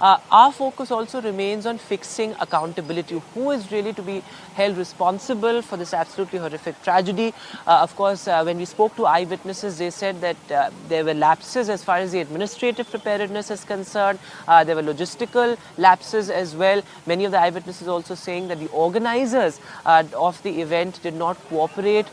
our focus also remains on fixing accountability. Who is really to be held responsible for this absolutely horrific tragedy? Of course, when we spoke to eyewitnesses, they said that there were lapses as far as the administrative preparedness is concerned. There were logistical lapses as well. Many of the eyewitnesses also saying that the organizers of the event did not cooperate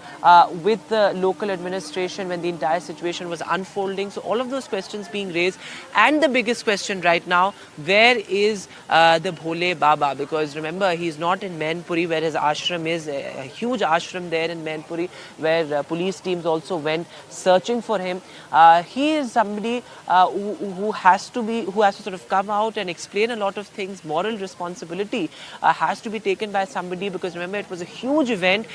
with the local administration when the entire situation was unfolding. So all of those questions being raised, and the biggest question right now, where is the Bhole Baba? Because remember, he's not in Mainpuri where his ashram is, a huge ashram there in Mainpuri where police teams also went searching for him. He is somebody who has to sort of come out and explain a lot of things. Moral responsibility has to be taken by somebody, because remember, it was a huge event.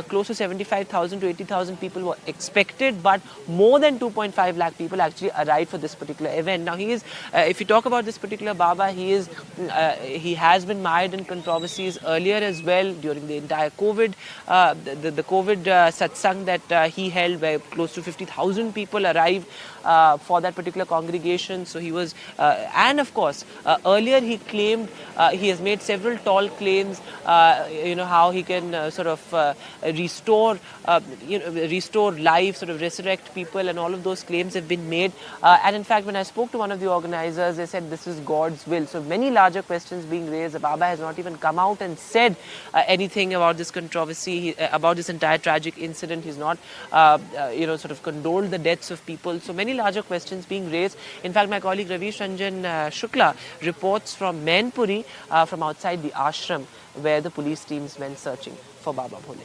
Close to 75,000 to 80,000 people were expected, but more than 2.5 lakh people actually arrived for this particular event. Now he is, if you talk about this particular Baba, he has been mired in controversies earlier as well during the entire COVID, the COVID satsang that he held, where close to 50,000 people arrived for that particular congregation. So he was, and of course, earlier he claimed, he has made several tall claims, how he can sort of restore life, sort of resurrect people, and all of those claims have been made. And in fact, when I spoke to one of the organizers, they said this is God's will. So many larger questions being raised. The Baba has not even come out and said anything about this controversy, about this entire tragic incident. He's not, sort of condoled the deaths of people. So many larger questions being raised. In fact, my colleague Ravish Ranjan Shukla reports from Mainpuri, from outside the ashram, where the police teams went searching for Baba Bhole.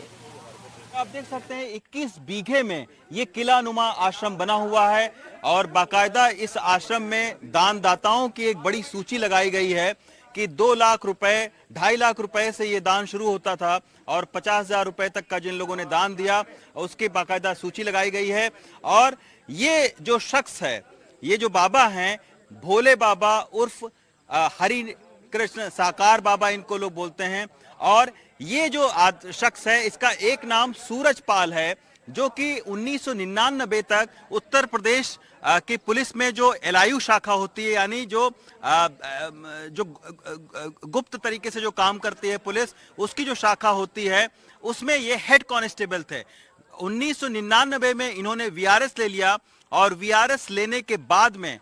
आप देख सकते हैं 21 बीघे में ये किला नुमा आश्रम बना हुआ है और बाकायदा इस आश्रम में दानदाताओं की एक बड़ी सूची लगाई गई है कि 2 लाख रुपए, 2.5 लाख रुपए से ये दान शुरू होता था और 50,000 रुपए तक का जिन लोगों ने दान दिया उसकी बाकायदा सूची लगाई गई है। और ये जो शख्स है, ये जो बाबा हैं, भोले बाबा उर्फ हरि कृष्ण साकार बाबा इनको लोग बोलते हैं। और ये जो शख्स है, इसका एक नाम सूरजपाल है, जो कि 1999 तक उत्तर प्रदेश की पुलिस में जो एलआईयू शाखा होती है, यानी जो गुप्त तरीके से जो काम करती है पुलिस, उसकी जो शाखा होती है, उसमें ये हेड कांस्टेबल थे। 1999 में इन्होंने वीआरएस ले लिया और वीआरएस लेने के बाद में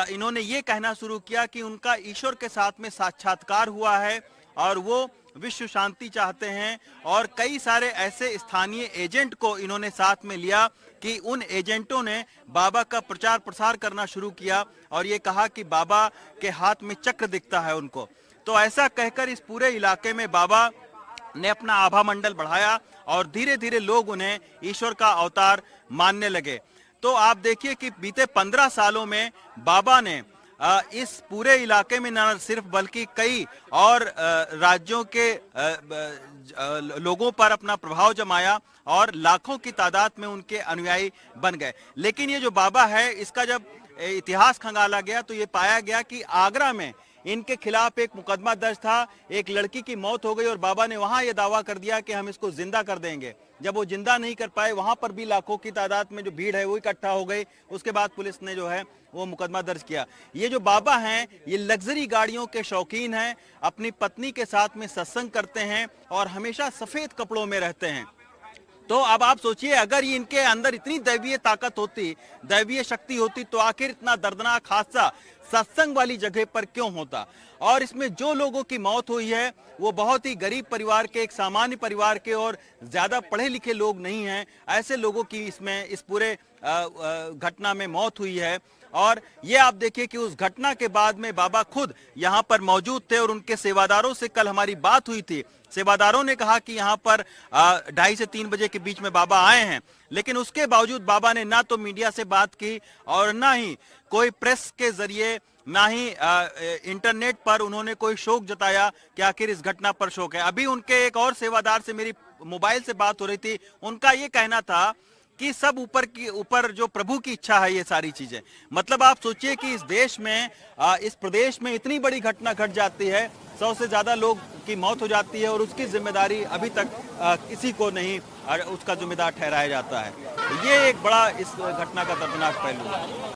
इन्होंने ये कहना शुरू किया कि उनका ईश्वर के साथ में साक्षात्कार हुआ है और वो विश्व शांति चाहते हैं। और कई सारे ऐसे स्थानीय एजेंट को इन्होंने साथ में लिया कि उन एजेंटों ने बाबा का प्रचार प्रसार करना शुरू किया और ये कहा कि बाबा के हाथ में चक्र दिखता है उनको। तो ऐसा कहकर इस पूरे इलाके में बाबा ने अपना आभा मंडल बढ़ाया और धीरे धीरे लोग उन्हें ईश्वर का अवतार मानने लगे। तो आप देखिए कि बीते 15 सालों में बाबा ने इस पूरे इलाके में न सिर्फ बल्कि कई और राज्यों के लोगों पर अपना प्रभाव जमाया और लाखों की तादाद में उनके अनुयायी बन गए। लेकिन ये जो बाबा है, इसका जब इतिहास खंगाला गया तो ये पाया गया कि आगरा में इनके खिलाफ एक मुकदमा दर्ज था। एक लड़की की मौत हो गई और बाबा ने वहां ये दावा कर दिया कि हम इसको जिंदा कर देंगे। जब वो जिंदा नहीं कर पाए, वहां पर भी लाखों की तादाद में जो भीड़ है वो इकट्ठा हो गई। उसके बाद पुलिस ने जो है वो मुकदमा दर्ज किया। ये जो बाबा हैं, ये लग्जरी गाड़ियों के शौकीन हैं, अपनी पत्नी के साथ में सत्संग करते हैं और हमेशा सफेद कपड़ों में रहते हैं। तो अब आप सोचिए, अगर ये इनके अंदर इतनी दैवीय ताकत होती, दैवीय शक्ति होती, तो आखिर इतना दर्दनाक हादसा सत्संग वाली जगह पर क्यों होता। और इसमें जो लोगों की मौत हुई है वो बहुत ही गरीब परिवार के, एक सामान्य परिवार के और ज्यादा पढ़े लिखे लोग नहीं हैं। ऐसे लोगों की इसमें इस पूरे घटना में मौत हुई है। और ये आप देखिए कि उस घटना के बाद में बाबा खुद यहाँ पर मौजूद थे और उनके सेवादारों से कल हमारी बात हुई थी। सेवादारों ने कहा कि यहाँ पर 2:30 से 3 बजे के बीच में बाबा आए हैं, लेकिन उसके बावजूद बाबा ने ना तो मीडिया से बात की और ना ही कोई प्रेस के जरिए, ना ही इंटरनेट पर उन्होंने कोई शोक जताया कि आखिर इस घटना पर शोक है। अभी उनके एक और सेवादार से मेरी मोबाइल से बात हो रही थी, उनका ये कहना था कि सब ऊपर जो प्रभु की इच्छा है ये सारी चीजें। मतलब आप सोचिए कि इस देश में, इस प्रदेश में इतनी बड़ी घटना घट जाती है, 100 से ज्यादा लोग की मौत हो जाती है और उसकी जिम्मेदारी अभी तक किसी को नहीं उसका जिम्मेदार ठहराया जाता है। ये एक बड़ा इस घटना का दर्दनाक पहलू है।